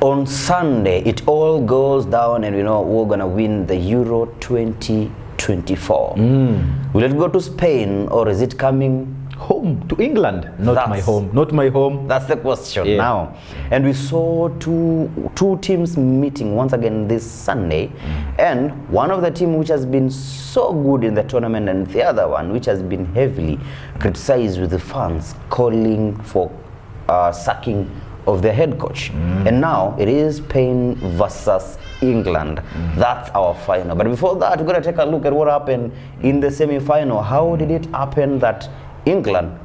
on Sunday, it all goes down, and we're gonna win the Euro 2024. Will it go to Spain, or is it coming home to England? Not my home. That's the question now. And we saw two teams meeting once again this Sunday, and one of the team which has been so good in the tournament, and the other one which has been heavily criticized with the fans calling for sacking of their head coach. And now it is Spain versus England. That's our final. But before that, we're going to take a look at what happened in the semi-final. How did it happen that England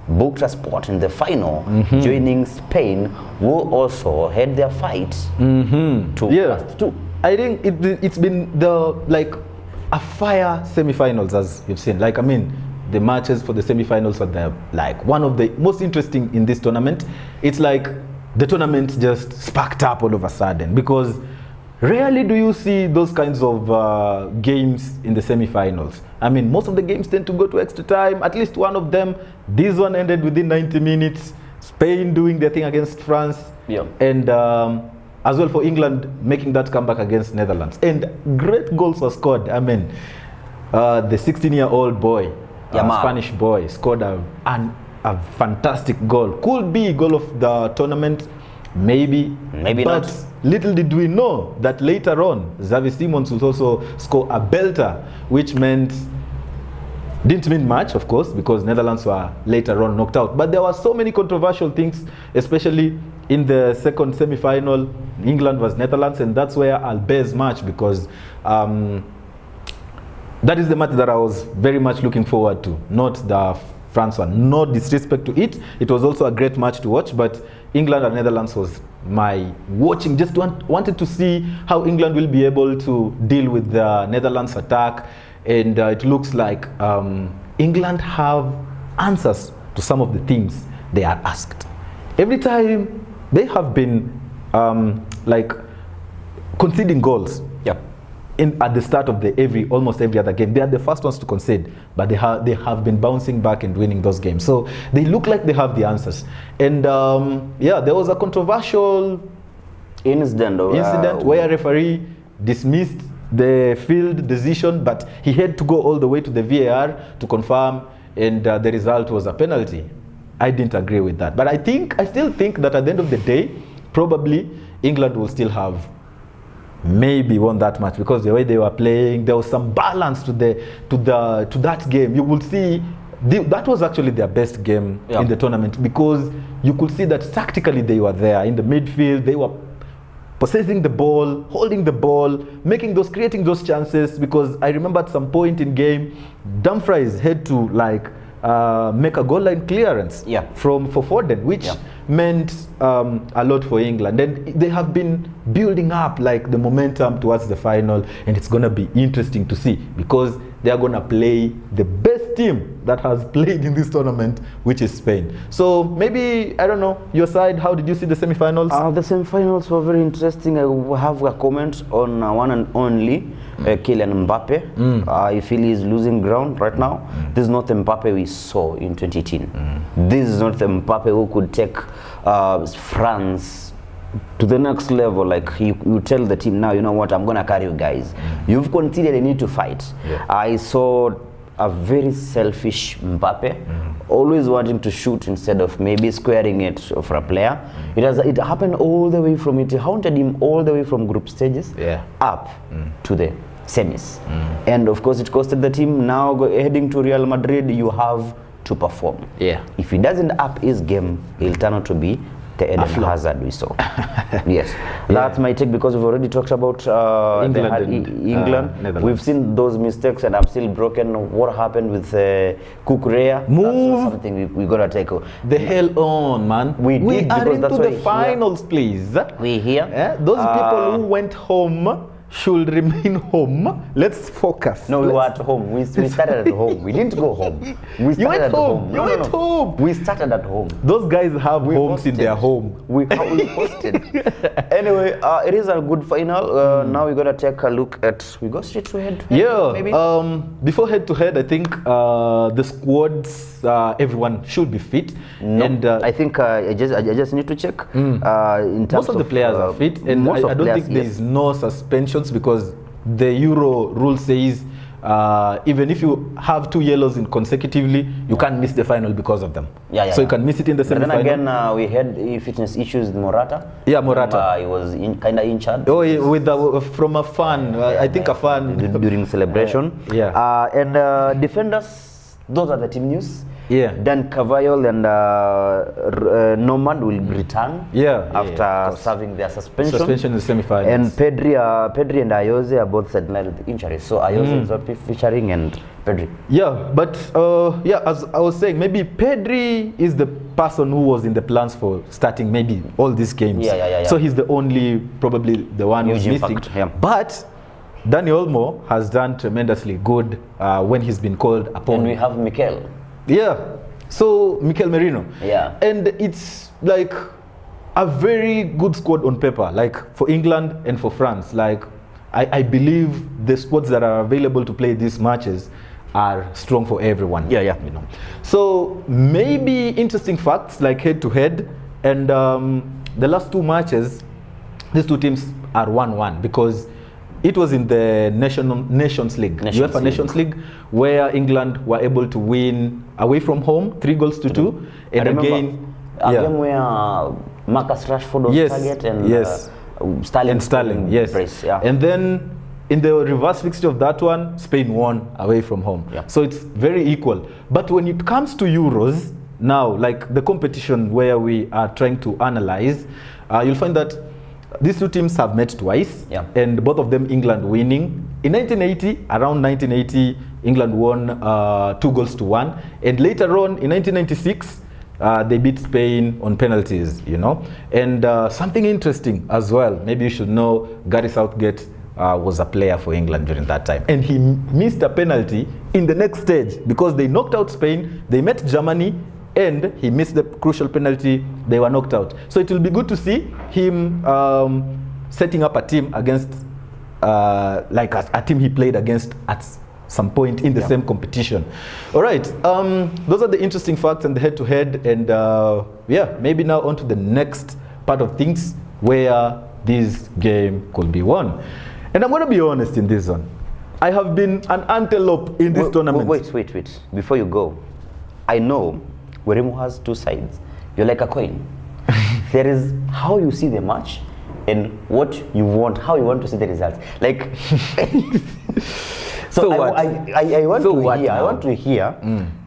booked a spot in the final, joining Spain, who also had their fight to I think it's been a fire semi-finals, as you've seen. The matches for the semi-finals are one of the most interesting in this tournament. It's like the tournament just sparked up all of a sudden, because rarely do you see those kinds of games in the semi-finals. Most of the games tend to go to extra time, at least one of them. This one ended within 90 minutes. Spain doing their thing against France. And as well for England making that comeback against Netherlands. And great goals were scored. The 16-year-old boy, Spanish boy, scored a fantastic goal. Could be goal of the tournament, maybe but not. Little did we know that later on, Xavi Simons would also score a belter, which didn't mean much, of course, because Netherlands were later on knocked out. But there were so many controversial things, especially in the second semi-final. England was Netherlands, and that's where I'll base match, because that is the match that I was very much looking forward to, not the France one. No disrespect to it. It was also a great match to watch, but England and Netherlands was my watching. Just wanted to see how England will be able to deal with the Netherlands attack. And it looks like England have answers to some of the things they are asked. Every time they have been conceding goals. At the start of almost every other game. They are the first ones to concede, but they have been bouncing back and winning those games. So they look like they have the answers. And there was a controversial incident where a referee dismissed the field decision, but he had to go all the way to the VAR to confirm, and the result was a penalty. I didn't agree with that, but I still think that at the end of the day, probably England will still have maybe won that match, because the way they were playing, there was some balance to that game. You will see that was actually their best game in the tournament, because you could see that tactically they were there in the midfield. They were possessing the ball, holding the ball, creating those chances. Because I remember at some point in game, Dumfries had to make a goal line clearance for Foden, which meant a lot for England. And they have been building up the momentum towards the final, and it's going to be interesting to see, because they are going to play the best team that has played in this tournament, which is Spain. So maybe, I don't know, your side, how did you see the semi-finals? The semi-finals were very interesting. I have a comment on one and only Kylian Mbappe. I feel he's losing ground right now. This is not the Mbappe we saw in 2018. This is not the Mbappe who could take France to the next level. You tell the team, now, you know what, I'm going to carry you guys. You've conceded, you need to fight. I saw a very selfish Mbappe, always wanting to shoot instead of maybe squaring it for a player. It happened all the way from, it haunted him all the way from group stages up to the semis. And of course it costed the team. Now heading to Real Madrid, you have to perform. If he doesn't up his game, he'll turn out to be the Eden Hazard we saw. That's my take, because we've already talked about England. We've seen those mistakes, and I'm still broken. What happened with Kukurea? That's something we gotta take the hell on, man. We did, are into the finals, please. We here. Those people who went home should remain home. Let's focus. No, we were at home. We started at home. We didn't go home. We started went at home. home. You went home. We started at home. Those guys have homes in their home. We hosted. Anyway, it is a good final. Now we're gonna take a look at. We go straight to head. Yeah. Maybe. Before head to head, I think the squads, everyone should be fit. No, and I think I just need to check. In terms most of the players are fit, and I don't think there is no suspensions because the Euro rule says even if you have 2 yellows in consecutively, you can't miss the final because of them. So you can miss it in the semi-final. But then again, we had fitness issues with Morata. Yeah, Morata. He was kind of injured. Oh, with from a fan. I think a fan during celebration. And defenders, those are the team news. Yeah. Then Carvajal and Norman will return. After serving their suspension. Suspension in the semi-finals. And Pedri and Ayoze are both sidelined with injuries. So Ayoze is not featuring and Pedri. Yeah, but as I was saying, maybe Pedri is the person who was in the plans for starting maybe all these games. So he's the only, probably the one who's missing. But Dani Olmo has done tremendously good when he's been called upon. And we have Mikel. So Mikel Merino. And it's like a very good squad on paper, like for England and for France. Like I believe the squads that are available to play these matches are strong for everyone. You know. So maybe interesting facts like head to head, and the last 2 matches, these 2 teams are 1-1 because it was in the Nations League, UEFA Nations League, where England were able to win away from home 3-2. And again, a game where Marcus Rashford was target and Sterling, brace, and then in the reverse fixture of that one, Spain won away from home. So it's very equal. But when it comes to Euros now, like the competition where we are trying to analyze, you'll find that these 2 teams have met twice, and both of them England winning. In 1980, around 1980, England won 2-1, and later on in 1996, they beat Spain on penalties, you know. And something interesting as well, maybe you should know, Gary Southgate was a player for England during that time, and he missed a penalty in the next stage because they knocked out Spain, they met Germany, and he missed the crucial penalty. They were knocked out. So it will be good to see him setting up a team against like a team he played against at some point in the same competition. All right, those are the interesting facts and the head-to-head, and maybe now on to the next part of things where this game could be won. And I'm going to be honest in this one. I have been an antelope in this tournament. Wait. Before you go, I know Werimo has 2 sides. You're like a coin. There is how you see the match and what you want, how you want to see the results. Like, so I want to hear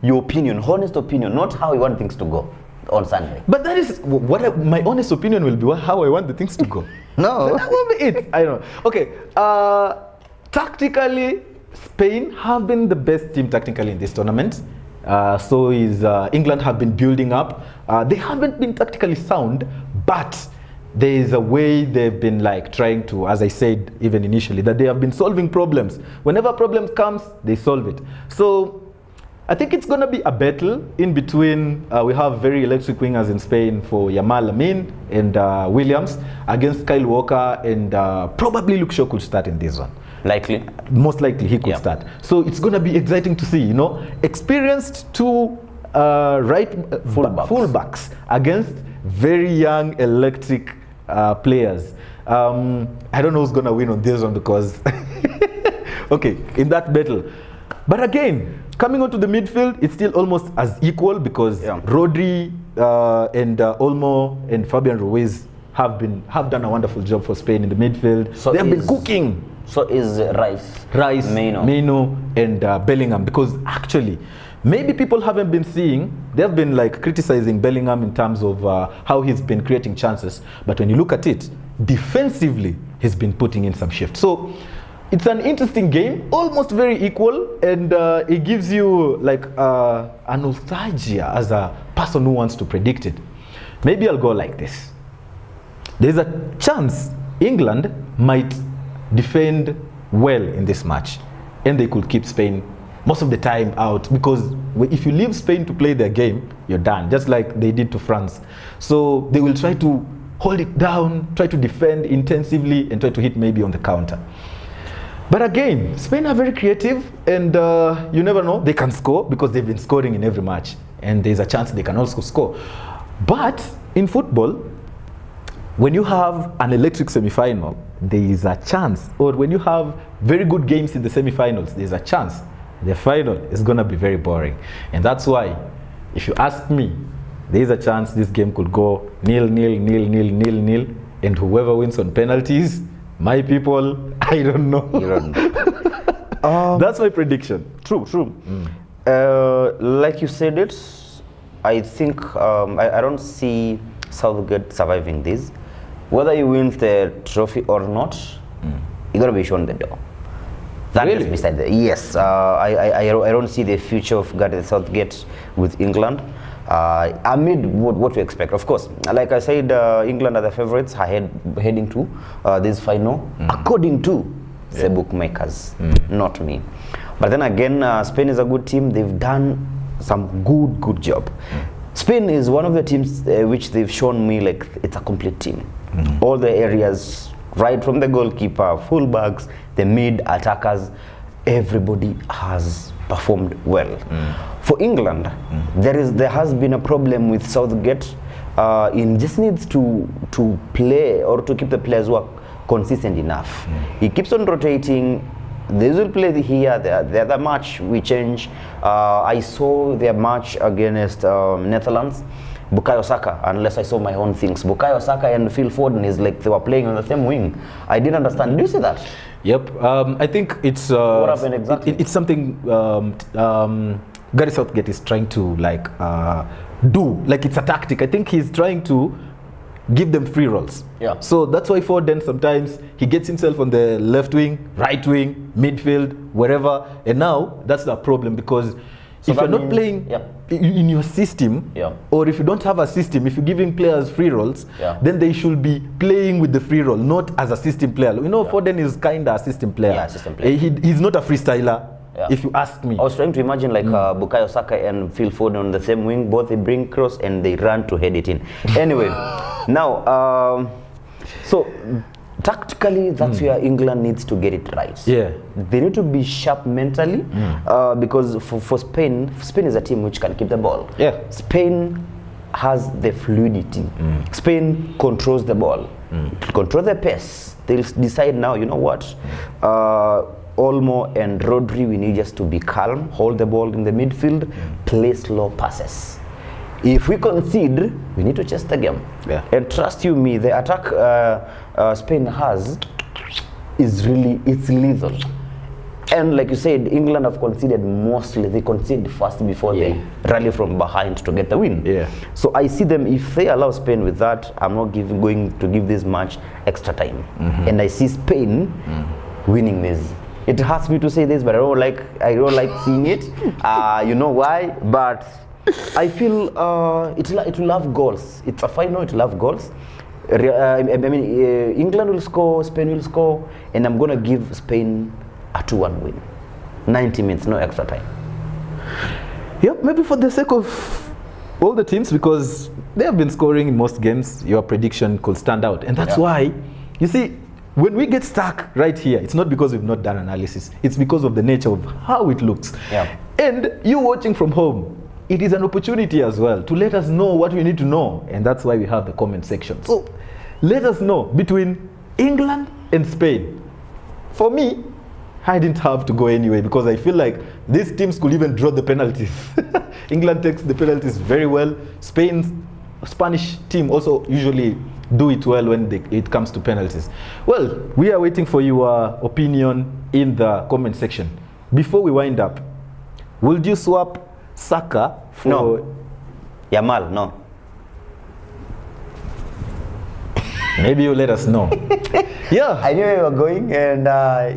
your opinion, honest opinion, not how you want things to go on Sunday. But that is what my honest opinion will be. How I want the things to go. No, that will be it. I don't know. Okay. Tactically, Spain have been the best team tactically in this tournament. So is England have been building up. They haven't been tactically sound, but there is a way they've been like trying to, as I said even initially, that they have been solving problems. Whenever problems comes, they solve it. So I think it's going to be a battle in between. We have very electric wingers in Spain for Yamal Lamine and Williams against Kyle Walker, and probably Luke Shaw could start in this one. Most likely he could start. So it's going to be exciting to see, you know, experienced 2 fullbacks against very young electric players. I don't know who's going to win on this one because, okay, in that battle. But again, coming onto the midfield, it's still almost as equal because Rodri and Olmo and Fabian Ruiz have done a wonderful job for Spain in the midfield. So they have been cooking. So is Rice, Meno, and Bellingham, because actually maybe people haven't been seeing, they've been like criticizing Bellingham in terms of how he's been creating chances, but when you look at it defensively, he's been putting in some shift. So it's an interesting game, almost very equal, and it gives you like a nostalgia as a person who wants to predict it. Maybe I'll go like this. There's a chance England might defend well in this match, and they could keep Spain most of the time out, because if you leave Spain to play their game, you're done, just like they did to France. So they will try to hold it down, try to defend intensively, and try to hit maybe on the counter. But again, Spain are very creative, and you never know, they can score because they've been scoring in every match, and there's a chance they can also score. But in football, when you have an electric semi-final, there is a chance, or when you have very good games in the semi-finals, there's a chance the final is going to be very boring. And that's why, if you ask me, there is a chance this game could go 0-0, and whoever wins on penalties, my people, I don't know. You don't know. That's my prediction. True. Like you said it, I think I don't see Southgate surviving this. Whether he wins the trophy or not, he's going to be shown the door. That Really? is beside the, yes. I don't see the future of Gareth Southgate with England. Amid what we expect, of course. Like I said, England are the favourites heading to this final, according to the bookmakers, not me. But then again, Spain is a good team. They've done some good job. Spain is one of the teams which they've shown me like it's a complete team. All the areas, right from the goalkeeper, fullbacks, the mid attackers, everybody has performed well. For England, there has been a problem with Southgate. In just needs to play or to keep the players who are consistent enough. He keeps on rotating. They will play here. The other match we change. I saw their match against Netherlands. Bukayo Saka, unless I saw my own things. Bukayo Saka and Phil Foden is like they were playing on the same wing. I didn't understand. Do you see that? Yep. I think it's What happened exactly? it's something Gareth Southgate is trying to like do. Like it's a tactic. I think he's trying to give them free rolls. Yeah. So that's why Foden sometimes he gets himself on the left wing, right wing, midfield, wherever. And now that's the problem, because if you're not playing in your system, or if you don't have a system, if you're giving players free rolls, then they should be playing with the free roll, not as a system player. You know, Foden is kind of a system player. Yeah, system player. He's not a freestyler, if you ask me. I was trying to imagine like Bukayo Saka and Phil Foden on the same wing. Both they bring cross and they run to head it in. Anyway, now, so tactically, that's where England needs to get it right. Yeah. They need to be sharp mentally, because for Spain is a team which can keep the ball. Yeah. Spain has the fluidity. Spain controls the ball, control the pace. They'll decide now, you know what, Olmo and Rodri, we need just to be calm, hold the ball in the midfield, play slow passes. If we concede, we need to chase the game. Yeah. And trust you me, the attack Spain has is really, it's lethal. And like you said, England have conceded mostly. They concede first before they rally from behind to get the win. Yeah. So I see them, if they allow Spain with that, I'm not going to give this match extra time. And I see Spain winning this. It hurts me to say this, but I don't like seeing it. You know why? But I feel it will have goals. It's a final, it will have goals. I mean, England will score, Spain will score, and I'm going to give Spain a 2-1 win. 90 minutes, no extra time. Yep, maybe for the sake of all the teams, because they have been scoring in most games, your prediction could stand out. And that's why, you see, when we get stuck right here, it's not because we've not done analysis. It's because of the nature of how it looks. Yeah. And you watching from home, it is an opportunity as well to let us know what we need to know. And that's why we have the comment section. So let us know between England and Spain. For me, I didn't have to go anyway, because I feel like these teams could even draw the penalties. England takes the penalties very well. Spanish team also usually do it well when it comes to penalties. Well, we are waiting for your opinion in the comment section. Before we wind up, would you swap Saka for... No. Yamal, no. Maybe you let us know. Yeah. I knew where you were going, and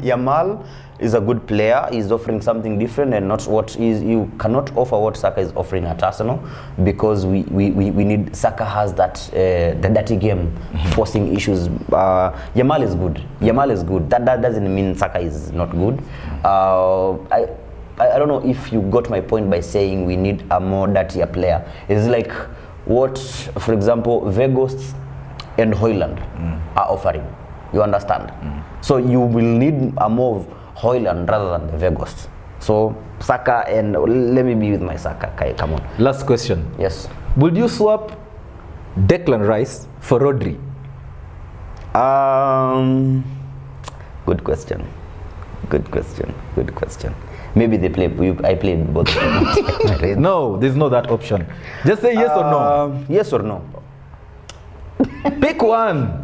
Yamal is a good player. He's offering something different, and not what is you cannot offer what Saka is offering at Arsenal, because we need Saka has that the dirty game, forcing issues. Yamal is good. Yamal is good. That doesn't mean Saka is not good. I don't know if you got my point by saying we need a more dirtier player. It's like what, for example, Vegas and Hoyland are offering. You understand? So you will need a more of Hoyland rather than the Vegas. So Saka, and let me be with my Saka. Okay, come on. Last question. Yes. Would you swap Declan Rice for Rodri? Good question. Good question. Good question. Maybe they play. I played both. No, there's no that option. Just say yes or no. Yes or no. Pick one.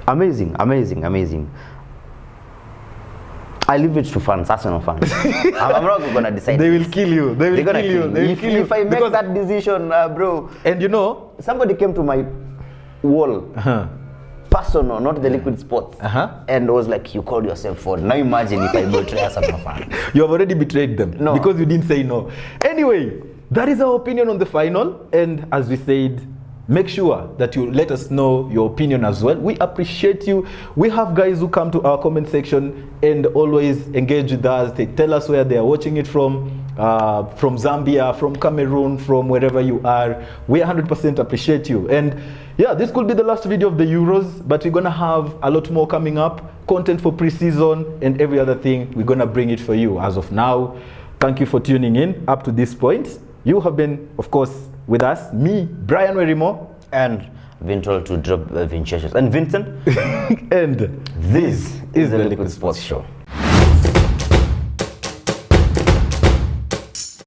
Amazing. I leave it to fans, Arsenal fans. I'm not gonna decide. They will kill you. They will kill you. They will kill you. If I make that decision, bro. And you know, somebody came to my wall. Personal, not the liquid sports, and was like, you called yourself for. Now imagine if I betray Arsenal fan. You have already betrayed them. No. Because you didn't say no. Anyway, that is our opinion on the final, and as we said, make sure that you let us know your opinion as well. We appreciate you. We have guys who come to our comment section and always engage with us. They tell us where they are watching it from Zambia, from Cameroon, from wherever you are. We 100% appreciate you. And yeah, this could be the last video of the Euros, but we're gonna have a lot more coming up, content for pre-season and every other thing. We're gonna bring it for you. As of now, thank you for tuning in up to this point. You have been, of course, with us, me, Brian Werimo, and been told to drop Vinicius and Vincent. And this is the Liquid Sports Show.